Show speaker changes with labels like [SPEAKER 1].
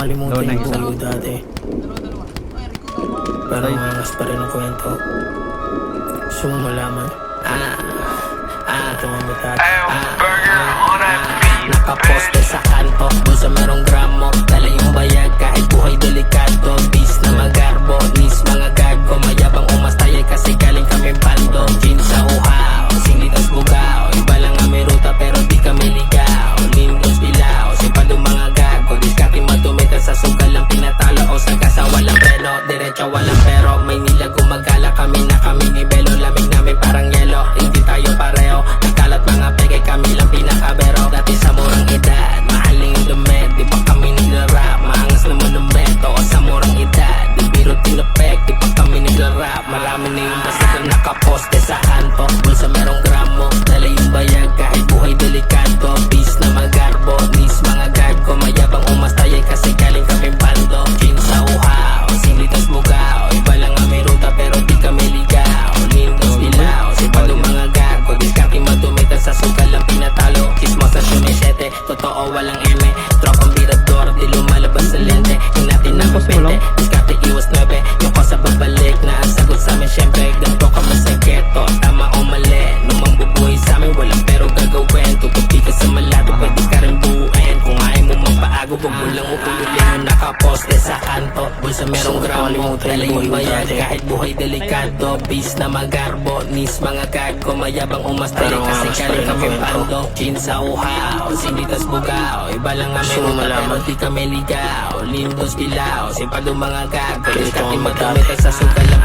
[SPEAKER 1] makalimutan yung buhay ko dati. Pero mangas pa rin ang kwento. Gusto mo malaman? Ito ang matati. Nakaposte sa kanto, bulsa merong gramo. Dala yung bayag kahit buhay delikado. Bis na magarbo, nis mga gago. Mayabang umastayay kasi galing kami bando. Gin sa uhaw, sinitas bugaw. Iba lang kami ruta pero di kami ligaw. Lindos dilaw, sipadong mga gago. Diskarte madumita sa sugal lang pinatalo. O sa kasa walang preno, diretso walang pero. May nila gumagala kami na kami ni Belo. Lamig namin parang yelo, hindi tayo pareho. Nagkalat mga peke, kami lang pinakabero. Dati sa murang edad, mahaling yung dumet. Di pa kami naglarap, maangas na monumento. O sa murang edad, di biro tinapek. Di pa kami naglarap, marami na yung basta na nakaposte sa kanto. Bulsa merong gramo, dala yung bayag kahit buhay delikado. Bis na magarbo, nis mga gago. Mayabang umastayay kasi galing kami bando. Gin sa uhaw, silitas bugaw. Iba lang kami ruta pero di kami ligaw. Lindos dilaw, sipadong mga gago. Diskarte madumitan sa sugal lang pinatalo. Chismos na sumisete, totoo walang eme. Tropang birador, di lumalabas sa lente. Yung natin na mapente, diskarte iwas 9. Yung ko sa babalik na ang sagot sa amin. Syempre, ganito ka masagketo. Tama o mali, nung mambubuhay sa amin walang pero gagawin. Tutupi ka sa malato, pwede ka rin buuin. Kung ayaw mo magpaago, wag mo lang upululin. Yung nakaposte sa kanto, bulsa merong gramo. Dala yung bayag kahit buhay delikado. Bis na magarbo, nis mga gago. Mayabang umastay kasi galing kami bando. Gin sa uhaw, sinitas bugaw. Iba lang kami ruta pero di kami ligaw. Lindos dilaw, sipadong mga gago. Diskarte madumita sa sugal lang